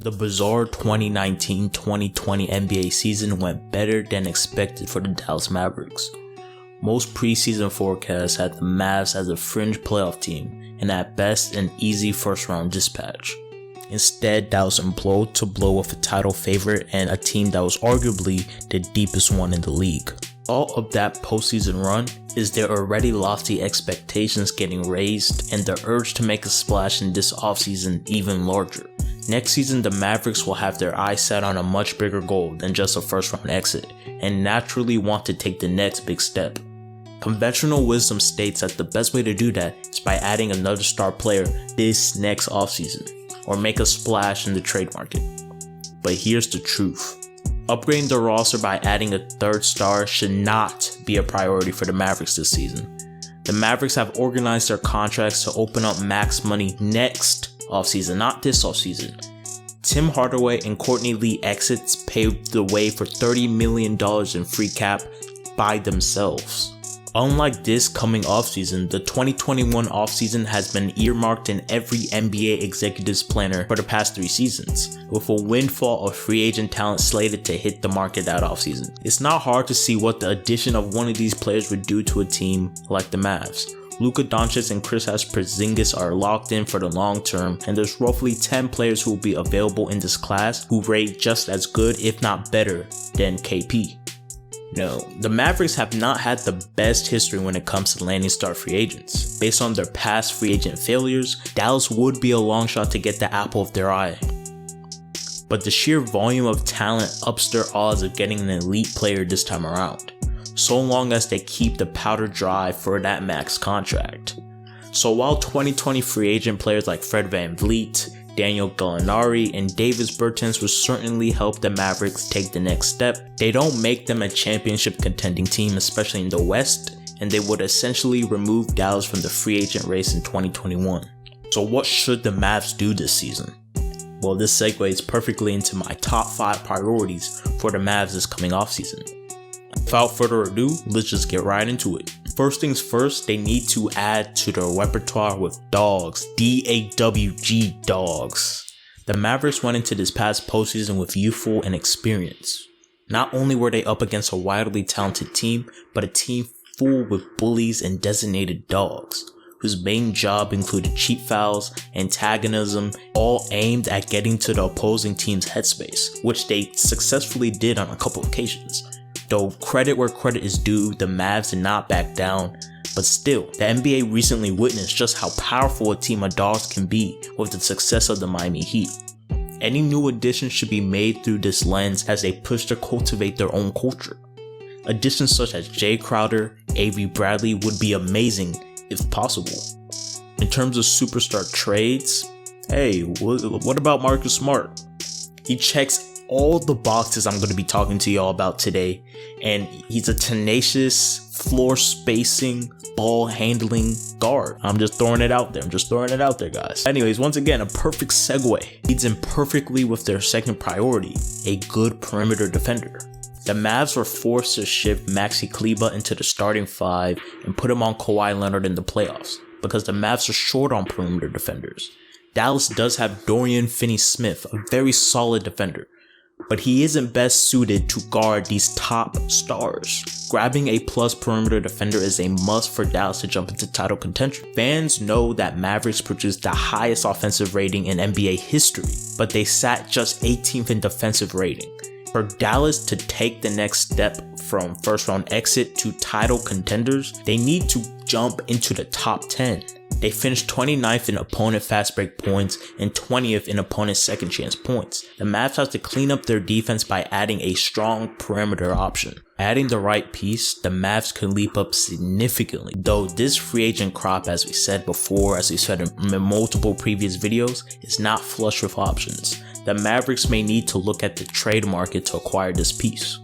The bizarre 2019-2020 NBA season went better than expected for the Dallas Mavericks. Most preseason forecasts had the Mavs as a fringe playoff team and at best an easy first round dispatch. Instead, Dallas imploded to blow with a title favorite and a team that was arguably the deepest one in the league. All of that postseason run is their already lofty expectations getting raised and the urge to make a splash in this offseason even larger. Next season, the Mavericks will have their eyes set on a much bigger goal than just a first round exit and naturally want to take the next big step. Conventional wisdom states that the best way to do that is by adding another star player this next offseason or make a splash in the trade market. But here's the truth. Upgrading the roster by adding a third star should not be a priority for the Mavericks this season. The Mavericks have organized their contracts to open up max money next offseason, not this offseason. Tim Hardaway and Courtney Lee exits paved the way for $30 million in free cap by themselves. Unlike this coming offseason, the 2021 offseason has been earmarked in every NBA executive's planner for the past 3 seasons, with a windfall of free agent talent slated to hit the market that offseason. It's not hard to see what the addition of one of these players would do to a team like the Mavs. Luka, doncic, and kristaps porzingis are locked in for the long term, and there's roughly 10 players who will be available in this class who rate just as good, if not better, than KP. No, the Mavericks have not had the best history when it comes to landing star free agents. Based on their past free agent failures, Dallas would be a long shot to get the apple of their eye. But the sheer volume of talent ups their odds of getting an elite player this time around, so long as they keep the powder dry for that max contract. So while 2020 free agent players like Fred VanVleet, Daniel Gallinari, and Davis Bertans will certainly help the Mavericks take the next step, they don't make them a championship contending team, especially in the West, and they would essentially remove Dallas from the free agent race in 2021. So what should the Mavs do this season? Well, this segues perfectly into my top 5 priorities for the Mavs this coming offseason. Without further ado, let's just get right into it. First things first, they need to add to their repertoire with dogs. D-A-W-G, dogs. The Mavericks went into this past postseason with youthful and experience. Not only were they up against a wildly talented team, but a team full with bullies and designated dogs, whose main job included cheap fouls, antagonism, all aimed at getting to the opposing team's headspace, which they successfully did on a couple occasions. Though credit where credit is due, the Mavs did not back down, but still, the NBA recently witnessed just how powerful a team of dogs can be with the success of the Miami Heat. Any new additions should be made through this lens as they push to cultivate their own culture. Additions such as Jay Crowder, Avery Bradley would be amazing if possible. In terms of superstar trades, hey, what about Marcus Smart? He checks all the boxes I'm going to be talking to y'all about today, and he's a tenacious, floor spacing, ball handling guard. I'm just throwing it out there, guys. Anyways, once again, a perfect segue leads in perfectly with their second priority, a good perimeter defender. The Mavs were forced to shift Maxi Kleber into the starting 5 and put him on Kawhi Leonard in the playoffs because the Mavs are short on perimeter defenders. Dallas does have Dorian Finney-Smith, a very solid defender, but he isn't best suited to guard these top stars. Grabbing a plus perimeter defender is a must for Dallas to jump into title contention. Fans know that Mavericks produced the highest offensive rating in NBA history, but they sat just 18th in defensive rating. For Dallas to take the next step from first round exit to title contenders, they need to jump into the top 10. They finished 29th in opponent fast break points and 20th in opponent second chance points. The Mavs have to clean up their defense by adding a strong perimeter option. Adding the right piece, the Mavs can leap up significantly. Though this free agent crop, as we said before, as we said in multiple previous videos, is not flush with options. The Mavericks may need to look at the trade market to acquire this piece.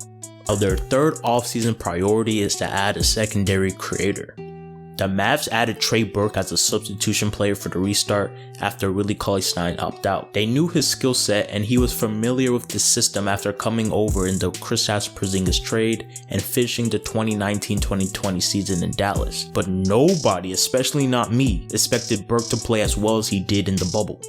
Their third offseason priority is to add a secondary creator. The Mavs added Trey Burke as a substitution player for the restart after Willie Cauley-Stein opted out. They knew his skill set and he was familiar with the system after coming over in the Kristaps Porzingis trade and finishing the 2019-2020 season in Dallas. But nobody, especially not me, expected Burke to play as well as he did in the bubble.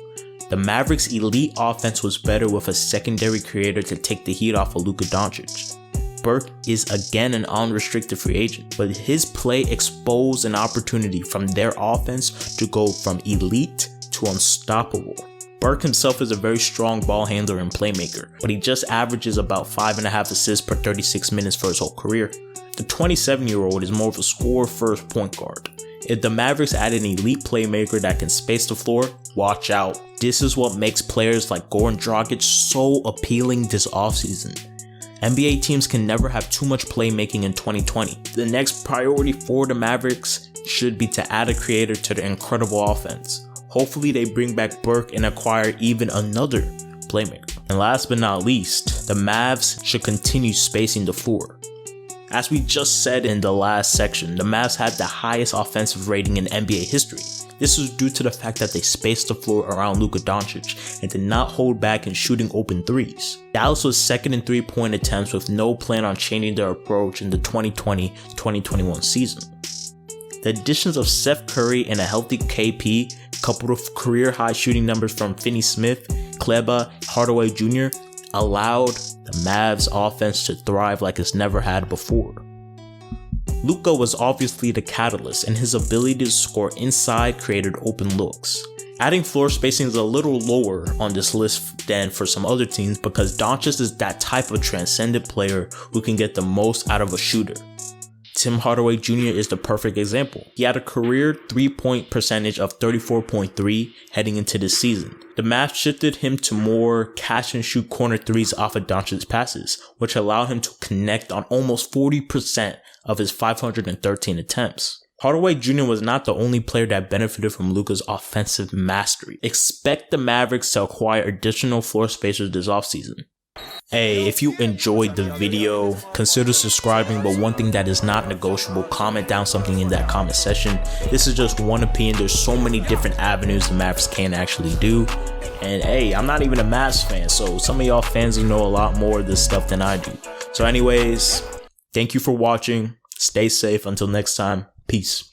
The Mavericks' elite offense was better with a secondary creator to take the heat off of Luka Doncic. Burke is again an unrestricted free agent, but his play exposed an opportunity from their offense to go from elite to unstoppable. Burke himself is a very strong ball handler and playmaker, but he just averages about 5.5 assists per 36 minutes for his whole career. The 27-year-old is more of a score-first point guard. If the Mavericks add an elite playmaker that can space the floor, watch out. This is what makes players like Goran Dragic so appealing this offseason. NBA teams can never have too much playmaking in 2020. The next priority for the Mavericks should be to add a creator to their incredible offense. Hopefully they bring back Burke and acquire even another playmaker. And last but not least, the Mavs should continue spacing the floor. As we just said in the last section, the Mavs had the highest offensive rating in NBA history. This was due to the fact that they spaced the floor around Luka Doncic and did not hold back in shooting open threes. Dallas was second in three-point attempts with no plan on changing their approach in the 2020-2021 season. The additions of Seth Curry and a healthy KP, coupled with career-high shooting numbers from Finney Smith, Kleba, Hardaway Jr., allowed the Mavs offense to thrive like it's never had before. Luka was obviously the catalyst, and his ability to score inside created open looks. Adding floor spacing is a little lower on this list than for some other teams because Doncic is that type of transcendent player who can get the most out of a shooter. Tim Hardaway Jr. is the perfect example. He had a career 3-point percentage of 34.3 heading into this season. The Mavs shifted him to more catch and shoot corner threes off of Doncic's passes, which allowed him to connect on almost 40% of his 513 attempts. Hardaway Jr. was not the only player that benefited from Luka's offensive mastery. Expect the Mavericks to acquire additional floor spacers this offseason. Hey, if you enjoyed the video, consider subscribing, but one thing that is not negotiable, comment down something in that comment section. This is just one opinion. There's so many different avenues the Mavericks can actually do. And hey, I'm not even a Mavs fan, so some of y'all fans will know a lot more of this stuff than I do. So anyways, thank you for watching. Stay safe. Until next time, peace.